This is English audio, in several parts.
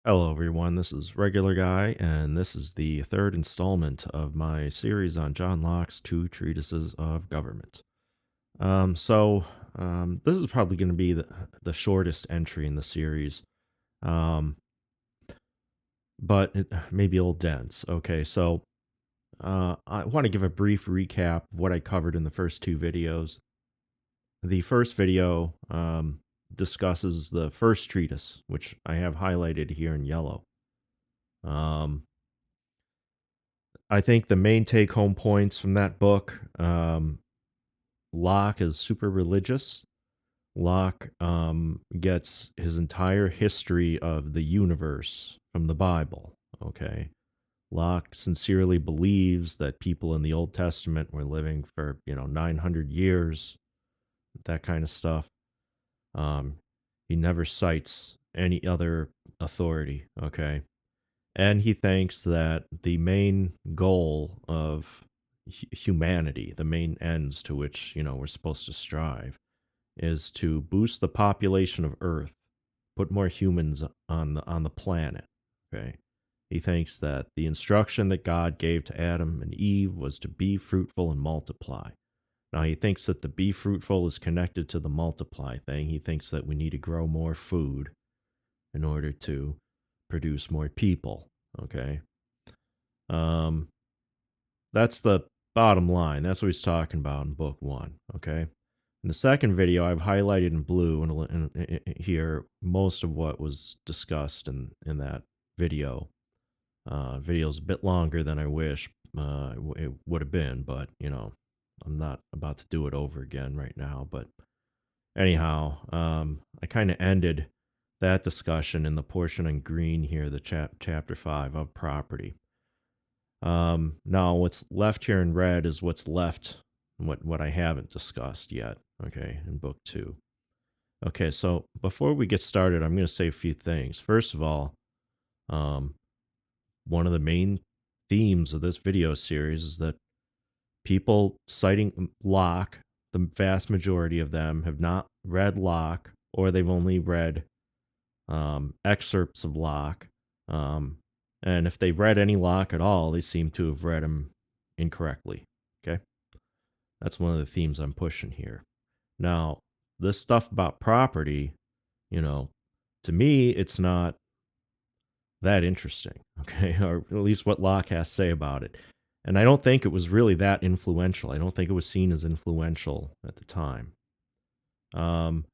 Hello, everyone. This is Regular Guy, and this is the third installment of my series on John Locke's two treatises of government. This is probably going to be the shortest entry in the series, um, but it may be a little dense. I want to give a brief recap of what I covered in the first two videos. The first video discusses the first treatise, which I have highlighted here in yellow. Um, I think the main take home points from that book, Locke is super religious. Locke gets his entire history of the universe from the Bible. Okay. Locke sincerely believes that people in the Old Testament were living for, 900 years, that kind of stuff. Um, he never cites any other authority. Okay. And he thinks that the main goal of humanity, the main ends to which, we're supposed to strive, is to boost the population of Earth, put more humans on the planet. Okay. He thinks that the instruction that God gave to Adam and Eve was to be fruitful and multiply. Now, he thinks that the be fruitful is connected to the multiply thing. He thinks that we need to grow more food in order to produce more people. Okay. Um, that's the bottom line. That's what he's talking about in book one. Okay. In the second video, I've highlighted in blue here most of what was discussed in that video. Video's a bit longer than I wish it would have been, but I'm not about to do it over again right now. But anyhow, I kind of ended that discussion in the portion on green here, the chapter 5 of property. Now, what's left here in red is what's left, what I haven't discussed yet. Okay, in book two. Okay, so before we get started, I'm going to say a few things. First of all, um, one of the main themes of this video series is that people citing Locke, the vast majority of them have not read Locke, or they've only read excerpts of Locke. Um, and if they've read any Locke at all, they seem to have read him incorrectly. Okay. That's one of the themes I'm pushing here. Now, this stuff about property, you know, to me, it's not that interesting. Okay. Or at least what Locke has to say about it. And I don't think it was really that influential. I don't think it was seen as influential at the time. Um,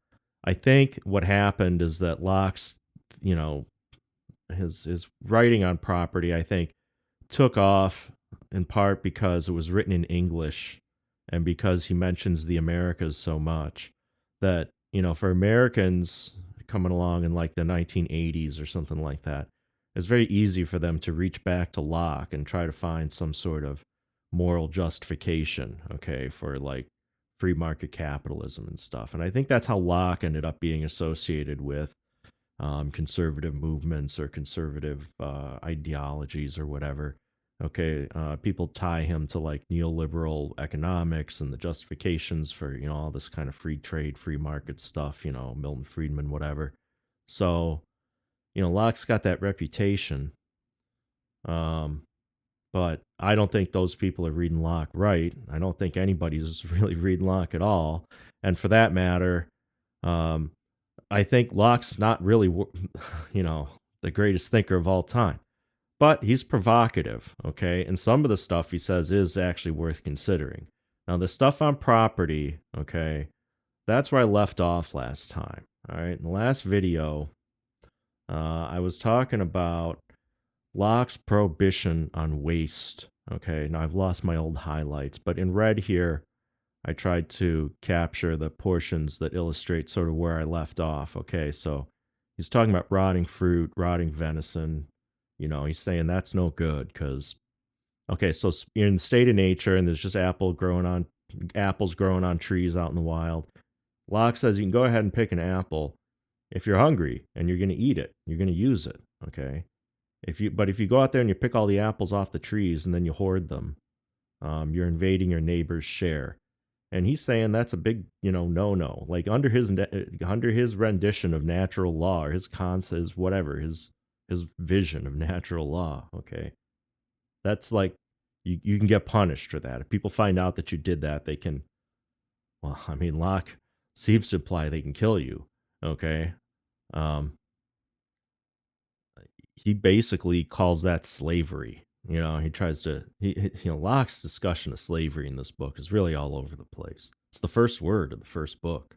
I think what happened is that Locke's, you know, his writing on property, I think, took off in part because it was written in English and because he mentions the Americas so much that, for Americans coming along in like the 1980s or something like that, it's very easy for them to reach back to Locke and try to find some sort of moral justification, okay, for like free market capitalism and stuff. And I think that's how Locke ended up being associated with conservative movements or conservative ideologies or whatever. Okay, people tie him to like neoliberal economics and the justifications for all this kind of free trade, free market stuff. Milton Friedman, whatever. So Locke's got that reputation, um, but I don't think those people are reading Locke right. I don't think anybody's really reading Locke at all, and for that matter, um, I think Locke's not really, the greatest thinker of all time, but he's provocative, okay? And some of the stuff he says is actually worth considering. Now, the stuff on property, okay, that's where I left off last time, all right? In the last video, I was talking about Locke's prohibition on waste, okay? Now, I've lost my old highlights, but in red here, I tried to capture the portions that illustrate sort of where I left off. Okay, so he's talking about rotting fruit, rotting venison. He's saying that's no good because okay, so you're in the state of nature and there's just apples growing on trees out in the wild. Locke says you can go ahead and pick an apple if you're hungry and you're going to eat it. You're going to use it. Okay, if you go out there and you pick all the apples off the trees and then you hoard them, you're invading your neighbor's share. And he's saying that's a big, no. Like under his rendition of natural law, or his concept, whatever, his his vision of natural law. Okay, that's like you can get punished for that. If people find out that you did that, they can. Well, I mean, Locke seems to imply they can kill you. Okay, um, he basically calls that slavery. You know, he tries to Locke's discussion of slavery in this book is really all over the place. It's the first word of the first book.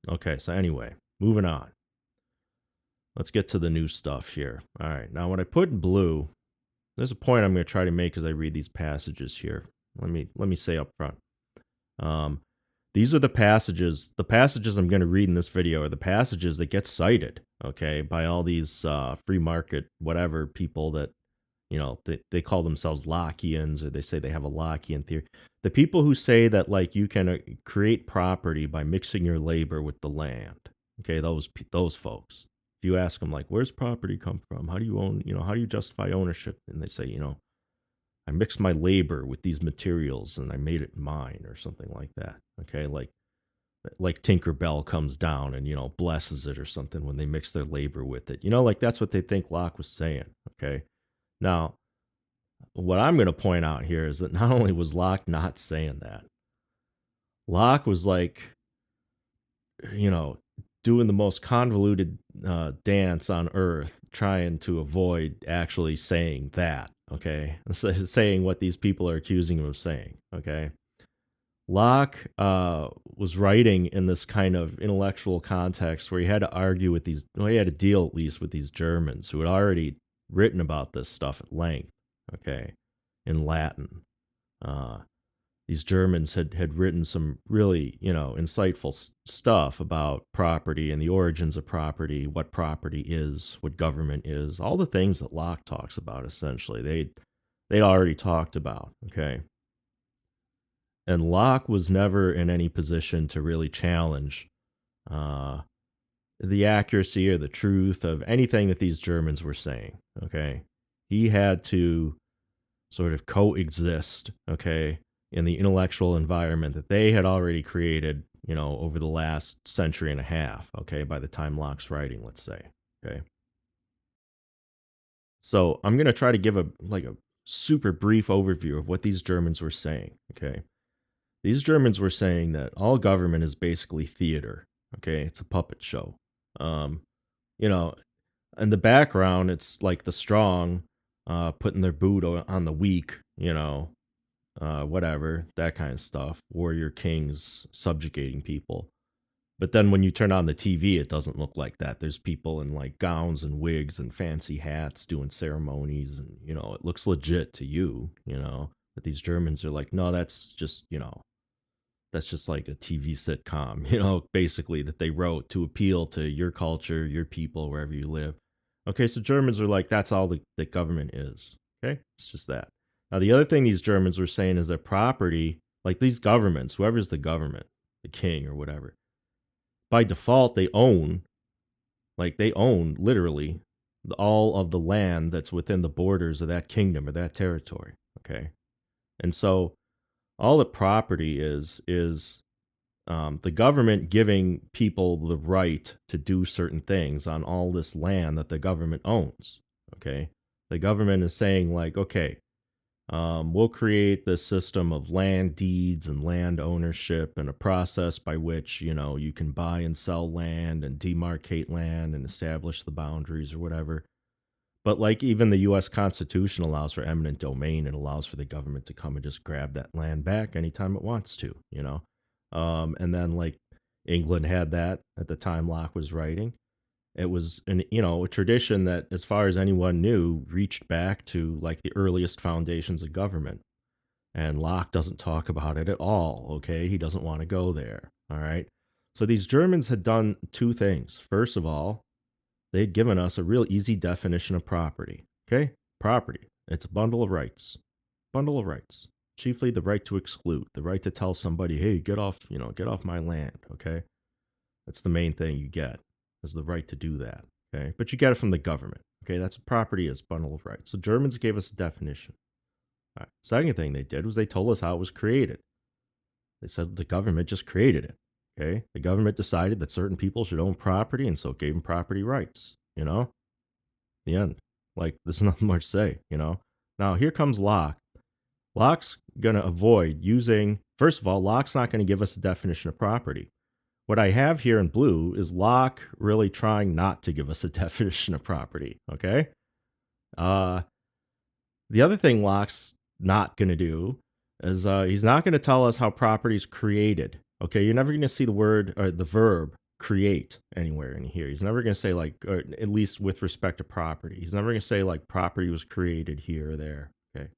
Okay, so anyway, moving on. Let's get to the new stuff here. All right, now when I put in blue, there's a point I'm going to try to make as I read these passages here. Let me say up front. Um, these are the passages. The passages I'm going to read in this video are the passages that get cited, okay, by all these free market whatever people that they call themselves Lockeans, or they say they have a Lockean theory. The people who say that like you can create property by mixing your labor with the land, okay, those folks. If you ask them like, where's property come from? How do you own? How do you justify ownership? And they say, I mixed my labor with these materials and I made it mine, or something like that. Okay, like Tinkerbell comes down and blesses it or something when they mix their labor with it. Like that's what they think Locke was saying. Okay, now what I'm going to point out here is that not only was Locke not saying that, Locke was like, you know, doing the most convoluted dance on earth, trying to avoid actually saying that. Okay, saying what these people are accusing him of saying. Okay, Locke was writing in this kind of intellectual context where he had to argue with these, well, he had to deal at least with these Germans who had already written about this stuff at length. Okay, in Latin. Uh, these Germans had written some really insightful stuff about property and the origins of property, what property is, what government is, all the things that Locke talks about. Essentially, they already talked about. Okay, and Locke was never in any position to really challenge uh, the accuracy or the truth of anything that these Germans were saying. Okay, he had to sort of coexist, okay, in the intellectual environment that they had already created, over the last century and a half, okay, by the time Locke's writing, let's say, okay. So I'm going to try to give a super brief overview of what these Germans were saying, okay. These Germans were saying that all government is basically theater, okay, it's a puppet show. Um, you know, in the background, it's like the strong putting their boot on the weak, whatever, that kind of stuff. Warrior kings subjugating people. But then when you turn on the TV, it doesn't look like that. There's people in like gowns and wigs and fancy hats doing ceremonies, and it looks legit to you. But these Germans are like, no, that's just like a TV sitcom, basically that they wrote to appeal to your culture, your people, wherever you live. Okay, so Germans are like, that's all the government is. Okay, it's just that. Now, the other thing these Germans were saying is that property, like these governments, whoever's the government, the king or whatever, by default, they own literally all of the land that's within the borders of that kingdom or that territory. Okay, and so all the property is the government giving people the right to do certain things on all this land that the government owns. Okay, the government is saying like, okay, we'll create this system of land deeds and land ownership and a process by which you can buy and sell land and demarcate land and establish the boundaries or whatever. But like even the U.S. Constitution allows for eminent domain and allows for the government to come and just grab that land back anytime it wants to. And then like England had that at the time Locke was writing. It was a tradition that, as far as anyone knew, reached back to like the earliest foundations of government. And Locke doesn't talk about it at all. Okay, he doesn't want to go there. All right. So these Germans had done two things. First of all, they'd given us a real easy definition of property. Okay? Property. It's a bundle of rights. Bundle of rights. Chiefly the right to exclude, the right to tell somebody, hey, get off my land. Okay? That's the main thing you get, is the right to do that. Okay? But you get it from the government. Okay? That's what property is, bundle of rights. So Germans gave us a definition. All right. Second thing they did was they told us how it was created. They said the government just created it. Okay? The government decided that certain people should own property, and so it gave them property rights. The end. Like, there's nothing more to say, you know? Now, here comes Locke. Locke's going to avoid using, first of all, Locke's not going to give us a definition of property. What I have here in blue is Locke really trying not to give us a definition of property, okay? Uh, the other thing Locke's not going to do is he's not going to tell us how property is created. Okay, you're never going to see the word or the verb create anywhere in here. He's never going to say like, or at least with respect to property. He's never going to say like property was created here or there. Okay,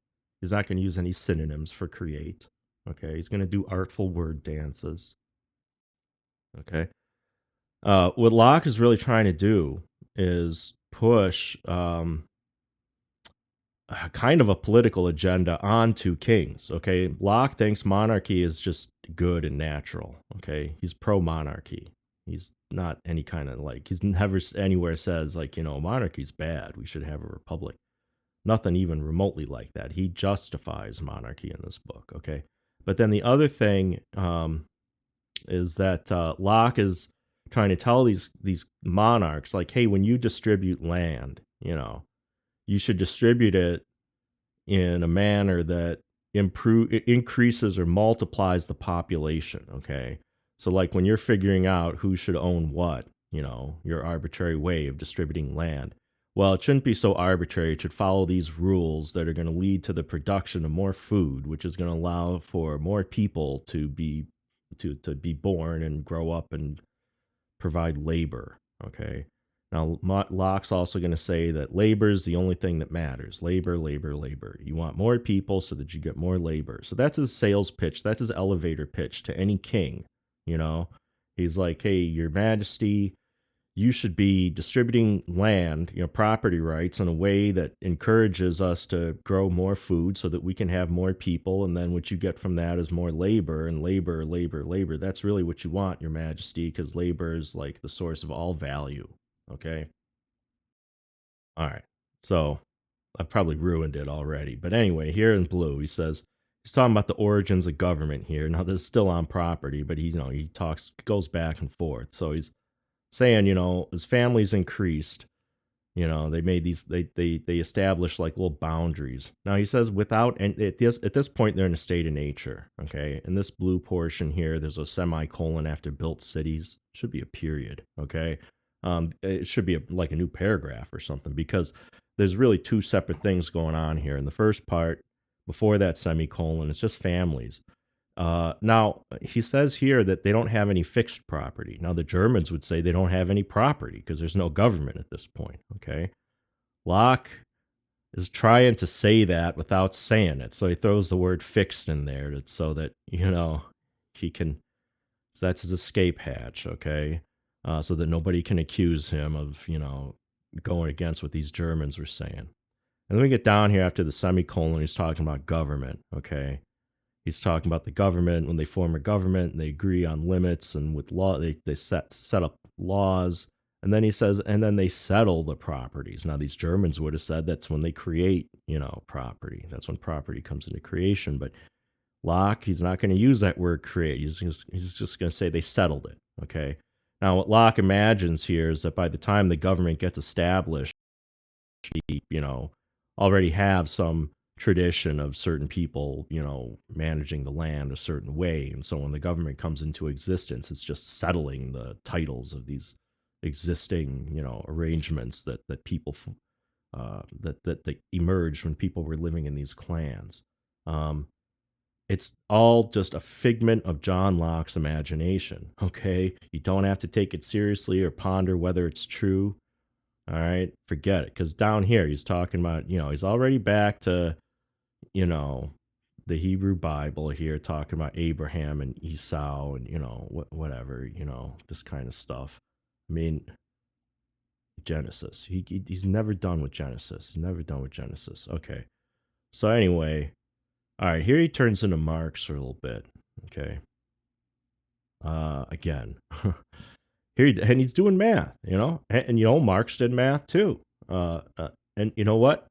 he's not going to use any synonyms for create. Okay, he's going to do artful word dances. Okay, what Locke is really trying to do is push kind of a political agenda onto kings. Okay, Locke thinks monarchy is just good and natural. Okay, he's pro monarchy. He's not any kind of like he's never anywhere says like monarchy's bad. We should have a republic. Nothing even remotely like that. He justifies monarchy in this book. Okay, but then the other thing is that Locke is trying to tell these monarchs like, hey, when you distribute land, you should distribute it in a manner that increases or multiplies the population. Okay, so like when you're figuring out who should own what, your arbitrary way of distributing land. Well, it shouldn't be so arbitrary. It should follow these rules that are going to lead to the production of more food, which is going to allow for more people to be born and grow up and provide labor. Okay. Now, Locke's also going to say that labor is the only thing that matters. Labor, labor, labor. You want more people so that you get more labor. So that's his sales pitch. That's his elevator pitch to any king. You know, he's like, hey, Your Majesty, you should be distributing land, property rights in a way that encourages us to grow more food so that we can have more people. And then what you get from that is more labor and labor, labor, labor. That's really what you want, Your Majesty, because labor is like the source of all value. Okay. All right. So I've probably ruined it already. But anyway, here in blue, he says, he's talking about the origins of government here. Now, this is still on property, but he goes back and forth. So he's saying, his family's increased. They made these, they established like little boundaries. Now he says without, and at this point they're in a state of nature. Okay, in this blue portion here, there's a semicolon after built cities. Should be a period. Okay, it should be like a new paragraph or something because there's really two separate things going on here. In the first part, before that semicolon, it's just families. Now, he says here that they don't have any fixed property. Now, the Germans would say they don't have any property because there's no government at this point. Okay. Locke is trying to say that without saying it. So he throws the word fixed in there so that, he can, so that's his escape hatch. Okay. So that nobody can accuse him of, going against what these Germans were saying. And then we get down here after the semicolon, he's talking about government. Okay. He's talking about the government when they form a government and they agree on limits and with law they set up laws. And then he says, and then they settle the properties. Now these Germans would have said that's when they create, property. That's when property comes into creation. But Locke, he's not going to use that word create. He's just going to say they settled it. Okay. Now what Locke imagines here is that by the time the government gets established, already have some tradition of certain people, managing the land a certain way. And so when the government comes into existence, it's just settling the titles of these existing, arrangements that people that emerged when people were living in these clans. It's all just a figment of John Locke's imagination. Okay, you don't have to take it seriously or ponder whether it's true. All right, forget it. Because down here, he's talking about, he's already back to, the Hebrew Bible here, talking about Abraham and Esau and, whatever, this kind of stuff. I mean, Genesis. He's never done with Genesis. He's never done with Genesis. Okay. So anyway, all right, here he turns into Marx for a little bit. Okay. Again. And he's doing math, and Marx did math too. And you know what?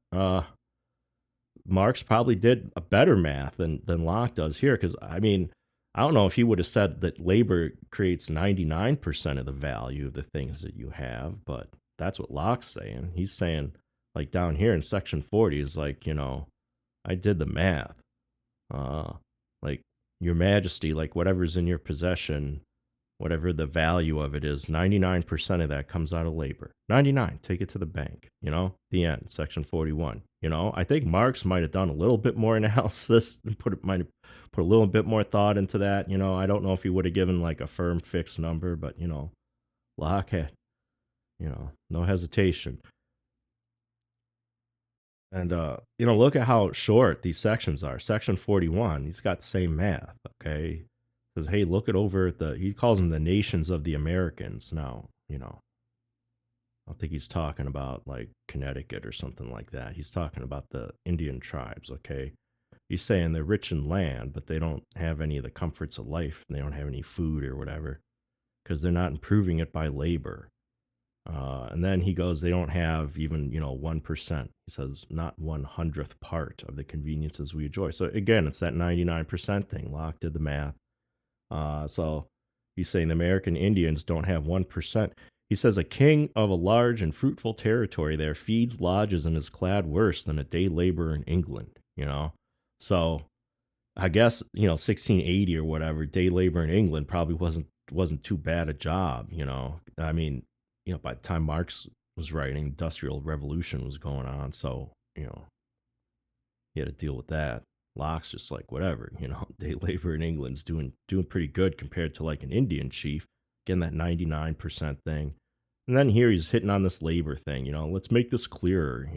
Marx probably did a better math than Locke does here, because I mean, I don't know if he would have said that labor creates 99% of the value of the things that you have, but that's what Locke's saying. He's saying Like down here in section 40 is like, I did the math. Uh, like, your majesty, like whatever's in your possession, whatever the value of it is, 99% of that comes out of labor. 99, take it to the bank, the end, section 41. I think Marx might have done a little bit more analysis and might have put a little bit more thought into that. I don't know if he would have given like a firm fixed number, but Locke had, no hesitation. And look at how short these sections are. Section 41, he's got the same math. Okay, says, hey, look it over at he calls them the nations of the Americans. Now, I don't think he's talking about like Connecticut or something like that. He's talking about the Indian tribes. Okay, he's saying they're rich in land, but they don't have any of the comforts of life. And they don't have any food or whatever because they're not improving it by labor. And then he goes, they don't have even 1%. He says not 1/100th part of the conveniences we enjoy. So again, it's that 99% thing. Locke did the math. So he's saying the American Indians don't have 1%. He says a king of a large and fruitful territory there feeds, lodges, and is clad worse than a day laborer in England. So I guess 1680 or whatever, day labor in England probably wasn't too bad a job. I mean, by the time Marx was writing, industrial revolution was going on, so he had to deal with that. Locke's just like whatever, day labor in England's doing pretty good compared to like an Indian chief, getting that 99% thing. And then here he's hitting on this labor thing. Let's make this clearer.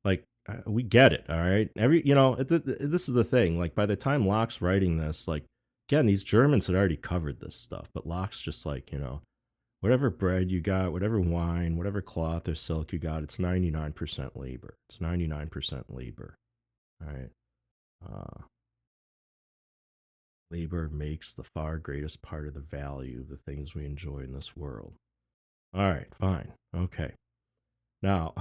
Like we get it, all right. This is the thing. Like by the time Locke's writing this, like again, these Germans had already covered this stuff, but Locke's just like, whatever bread you got, whatever wine, whatever cloth or silk you got, it's 99% labor. It's 99% labor. All right. Uh, Labor makes the far greatest part of the value of the things we enjoy in this world. All right, fine. Okay. Now,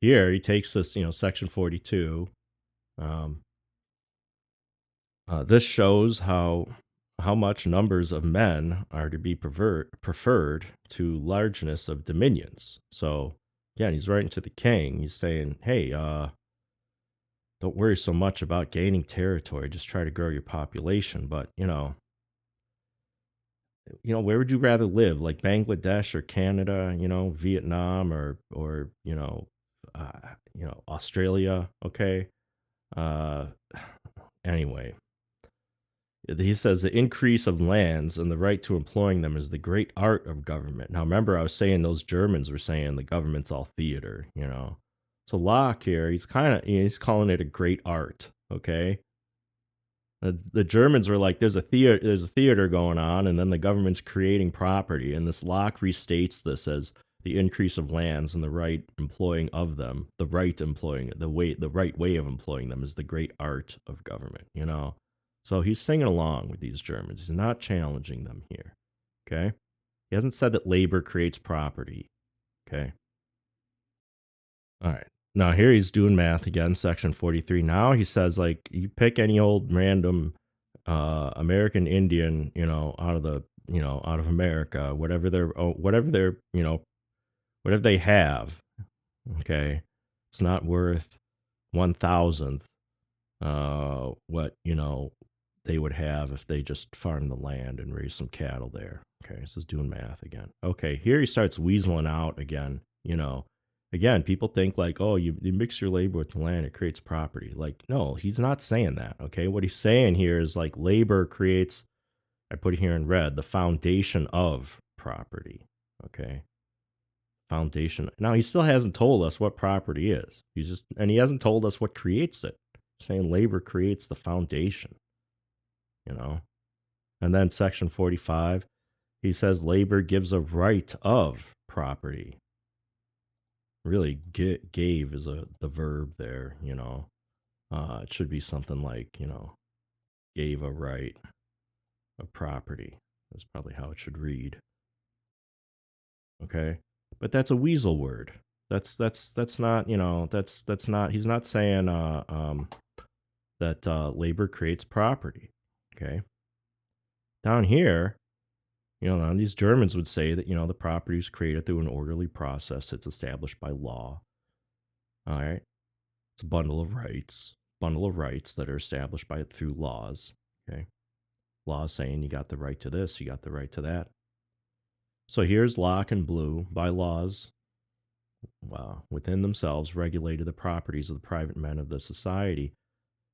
here he takes this, section 42. Um, this shows how much numbers of men are to be preferred to largeness of dominions. So again, he's writing to the king. He's saying, hey, don't worry so much about gaining territory. Just try to grow your population. But where would you rather live? Like Bangladesh or Canada? Vietnam or Australia. Okay. Uh, anyway, he says the increase of lands and the right to employing them is the great art of government. Now, remember, I was saying those Germans were saying the government's all theater. So Locke here, he's calling it a great art. Okay, the Germans were like, there's a theater going on, and then the government's creating property, and this Locke restates this as the increase of lands and the right employing of them, the right way of employing them is the great art of government. So he's singing along with these Germans. He's not challenging them here. Okay, he hasn't said that labor creates property. Okay, all right. Now here he's doing math again, section 43. Now he says like you pick any old random American Indian, out of America, whatever they have, okay? It's not worth 1,000th what, they would have if they just farmed the land and raised some cattle there. Okay, this is doing math again. Okay, here he starts weaseling out again. Again, people think like, oh, you mix your labor with the land, it creates property. Like, no, he's not saying that. Okay, what he's saying here is like labor creates, I put it here in red, the foundation of property. Okay, foundation. Now he still hasn't told us what property is. He hasn't told us what creates it. He's saying labor creates the foundation. you know. And then section 45, he says labor gives a right of property. Really, gave is the verb there. It should be something like, gave a right of property. That's probably how it should read. Okay, but that's a weasel word. That's not that's not. He's not saying that labor creates property. Okay, down here And these Germans would say that, the property is created through an orderly process that's established by law. All right. It's a bundle of rights that are established by through laws. Okay. Laws saying you got the right to this, you got the right to that. So here's Locke and Blue by laws, within themselves regulated the properties of the private men of the society.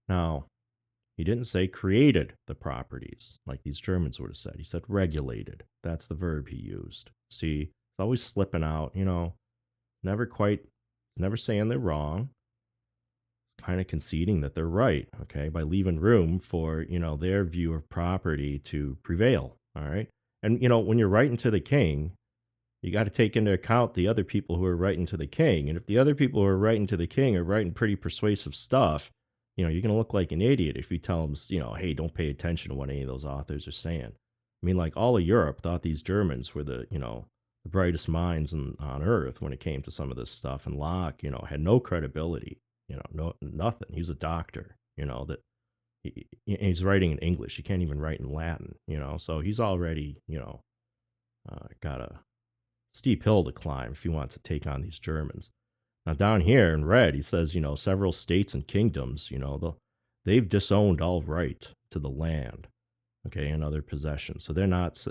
Now, he didn't say created the properties like these Germans would have said. He said regulated. That's the verb he used. See, it's always slipping out, never quite, never saying they're wrong, kind of conceding that they're right, okay, by leaving room for, their view of property to prevail, all right? And, when you're writing to the king, you got to take into account the other people who are writing to the king. And if the other people who are writing to the king are writing pretty persuasive stuff, you're going to look like an idiot if you tell them, hey, don't pay attention to what any of those authors are saying. I mean, like all of Europe thought these Germans were the brightest minds on earth when it came to some of this stuff. And Locke, had no credibility, no nothing. He was a doctor, that he's writing in English. He can't even write in Latin, so he's already, got a steep hill to climb if he wants to take on these Germans. Now, down here in red, he says, several states and kingdoms, they've disowned all right to the land, okay, and other possessions. So they're not,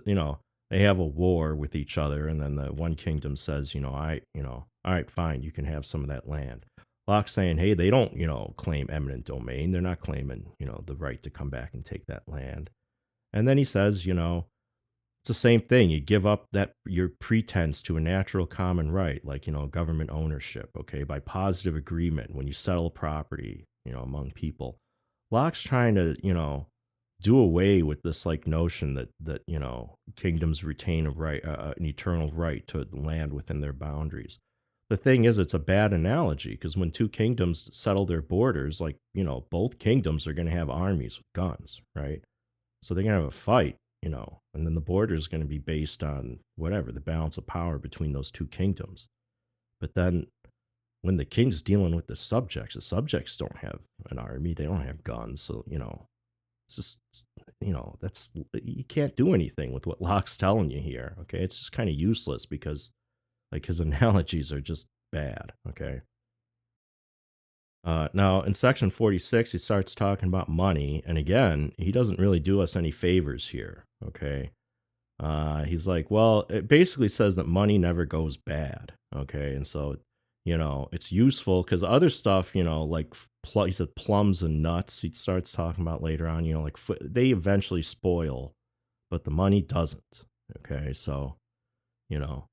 they have a war with each other, and then the one kingdom says, all right, fine, you can have some of that land. Locke's saying, hey, they don't, claim eminent domain. They're not claiming, the right to come back and take that land. And then he says, it's the same thing. You give up that your pretense to a natural common right, like, government ownership, okay, by positive agreement when you settle property, among people. Locke's trying to, do away with this like notion that kingdoms retain a right, an eternal right to the land within their boundaries. The thing is, it's a bad analogy because when two kingdoms settle their borders, like, both kingdoms are going to have armies with guns, right? So they're going to have a fight, and then the border is going to be based on whatever, the balance of power between those two kingdoms. But then when the king's dealing with the subjects don't have an army, they don't have guns. So, it's just, that's, you can't do anything with what Locke's telling you here. Okay. It's just kind of useless because like his analogies are just bad. Okay. Now, in section 46, he starts talking about money. And again, he doesn't really do us any favors here. Okay. He's like, well, it basically says that money never goes bad. Okay. And so, it's useful because other stuff, like he said plums and nuts, he starts talking about later on, like they eventually spoil, but the money doesn't. Okay. So, you know,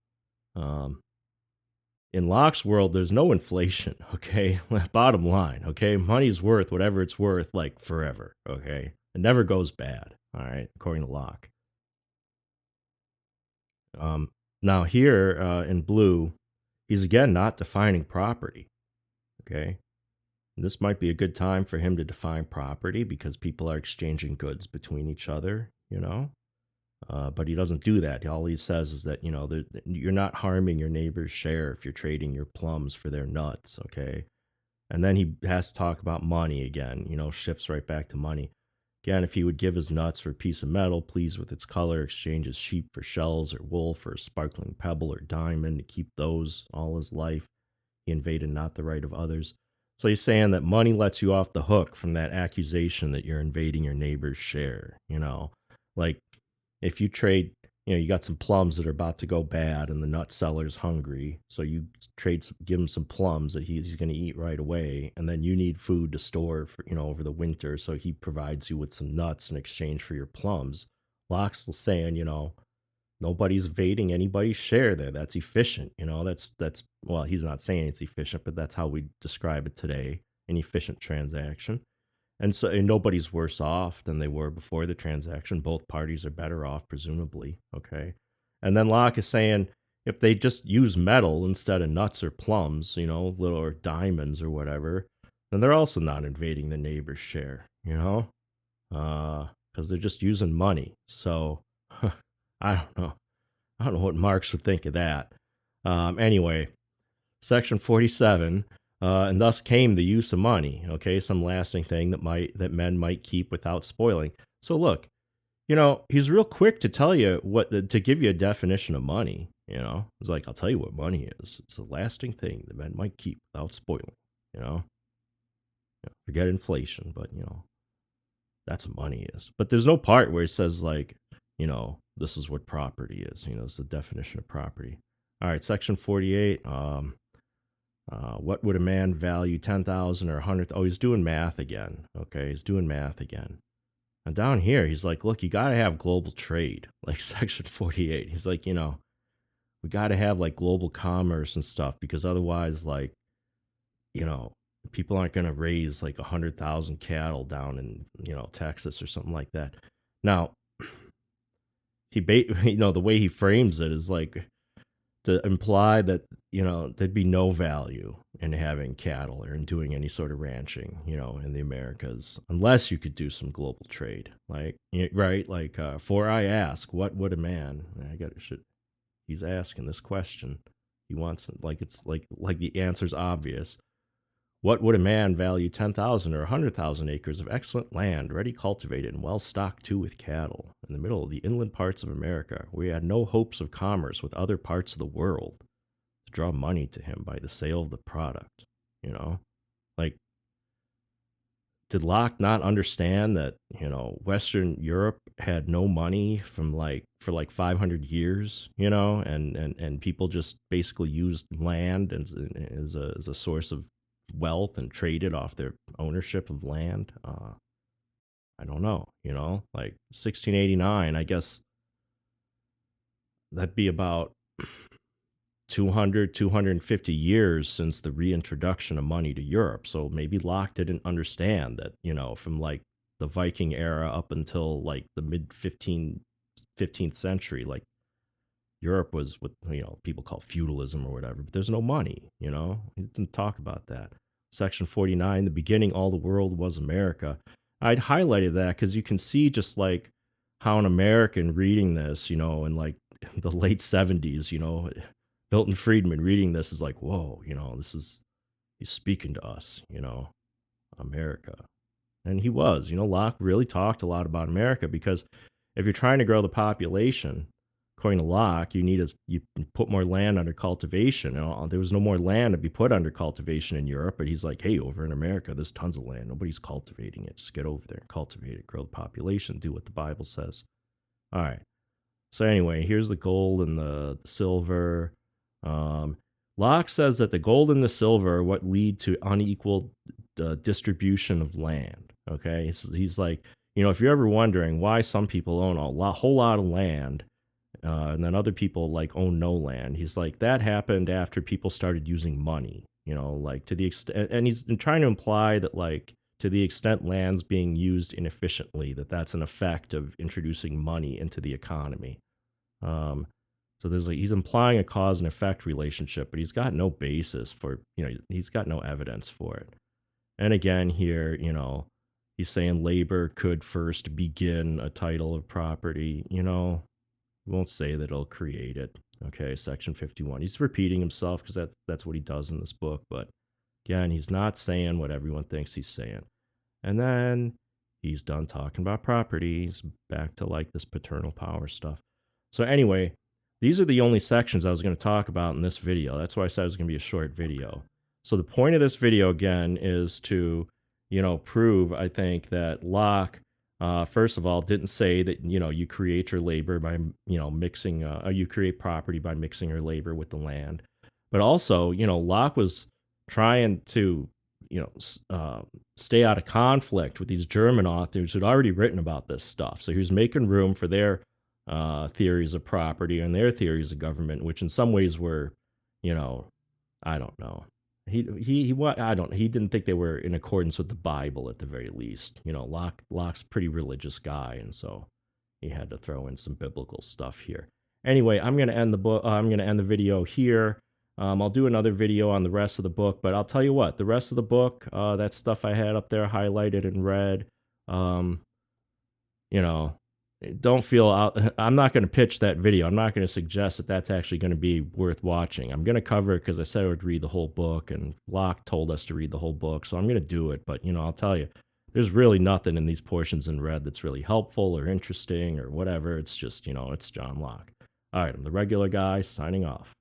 um, in Locke's world, there's no inflation, okay? Bottom line, okay? Money's worth whatever it's worth, like forever, okay? It never goes bad, all right, according to Locke. Um, Now, here in blue, he's again not defining property, okay? And this might be a good time for him to define property because people are exchanging goods between each other, but he doesn't do that. All he says is that you're not harming your neighbor's share if you're trading your plums for their nuts, okay? And then he has to talk about money again. Shifts right back to money. Again, if he would give his nuts for a piece of metal, pleased with its color, exchange his sheep for shells or wool for a sparkling pebble or diamond to keep those all his life, he invaded not the right of others. So he's saying that money lets you off the hook from that accusation that you're invading your neighbor's share. Like if you trade, you got some plums that are about to go bad and the nut seller's hungry. So you give him some plums that he's going to eat right away. And then you need food to store for, over the winter. So he provides you with some nuts in exchange for your plums. Locke's saying, nobody's evading anybody's share there. That's efficient. Well, he's not saying it's efficient, but that's how we describe it today. An efficient transaction. And nobody's worse off than they were before the transaction. Both parties are better off, presumably. Okay. And then Locke is saying if they just use metal instead of nuts or plums, little or diamonds or whatever, then they're also not invading the neighbor's share, because they're just using money. So I don't know. I don't know what Marx would think of that. Anyway, section 47, and thus came the use of money. Okay, some lasting thing that men might keep without spoiling. So look, He's real quick to tell you to give you a definition of money. He's like, I'll tell you what money is. It's a lasting thing that men might keep without spoiling. You know, Forget inflation, but that's what money is. But there's no part where he says like, this is what property is. It's the definition of property. All right, section 48. What would a man value 10,000 or 100? Oh, he's doing math again. Okay, he's doing math again. And down here, he's like, look, you got to have global trade, like section 48. He's like, we got to have like global commerce and stuff because otherwise, like, you know, people aren't going to raise like 100,000 cattle down in, Texas or something like that. Now, the way he frames it is like to imply that, there'd be no value in having cattle or in doing any sort of ranching, in the Americas, unless you could do some global trade. Like, right? Like, for I ask, what would a man? He's asking this question. He wants like it's like the answer's obvious. What would a man value 10,000 or 100,000 acres of excellent land, ready cultivated and well stocked too with cattle, in the middle of the inland parts of America, where he had no hopes of commerce with other parts of the world, to draw money to him by the sale of the product? Like, did Locke not understand that, Western Europe had no money for like 500 years, and people just basically used land as a source of wealth and traded off their ownership of land? I don't know, like 1689, I guess that'd be about 250 years since the reintroduction of money to Europe. So maybe Locke didn't understand that, from like the Viking era up until like the mid 15th century, like Europe was what people call feudalism or whatever, but there's no money. He didn't talk about that. Section 49, the beginning, all the world was America. I'd highlighted that because you can see just like how an American reading this, in like the late 70s, Milton Friedman reading this is like, whoa, he's speaking to us, America. And he was, Locke really talked a lot about America because if you're trying to grow the population, according to Locke, you put more land under cultivation. There was no more land to be put under cultivation in Europe, but he's like, hey, over in America, there's tons of land. Nobody's cultivating it. Just get over there and cultivate it, grow the population, do what the Bible says. All right. So anyway, here's the gold and the silver. Locke says that the gold and the silver are what lead to unequal distribution of land. Okay, he's like, if you're ever wondering why some people own whole lot of land, and then other people like own no land, he's like, that happened after people started using money. Like to the extent, and he's trying to imply that like to the extent land's being used inefficiently, that's an effect of introducing money into the economy. So he's implying a cause and effect relationship, but he's got no basis for, he's got no evidence for it. And again, here, he's saying labor could first begin a title of property. He won't say that it'll create it. Okay, section 51. He's repeating himself because that's what he does in this book. But again, he's not saying what everyone thinks he's saying. And then he's done talking about property. He's back to like this paternal power stuff. So anyway, these are the only sections I was going to talk about in this video. That's why I said it was going to be a short video. So the point of this video, again, is to, prove, I think, that Locke, first of all, didn't say that, you create your labor by, mixing, you create property by mixing your labor with the land. But also, Locke was trying to, stay out of conflict with these German authors who'd already written about this stuff. So he was making room for their theories of property and their theories of government, which in some ways were, I don't know. He didn't think they were in accordance with the Bible at the very least. Locke's a pretty religious guy, and so he had to throw in some biblical stuff here. Anyway, I'm going to end the book. I'm going to end the video here. I'll do another video on the rest of the book, but I'll tell you what, the rest of the book, that stuff I had up there highlighted in red, don't feel out. I'm not going to pitch that video. I'm not going to suggest that that's actually going to be worth watching. I'm going to cover it because I said I would read the whole book, and Locke told us to read the whole book, so I'm going to do it. But I'll tell you, there's really nothing in these portions in red that's really helpful or interesting or whatever. It's just, it's John Locke. All right, I'm the regular guy signing off.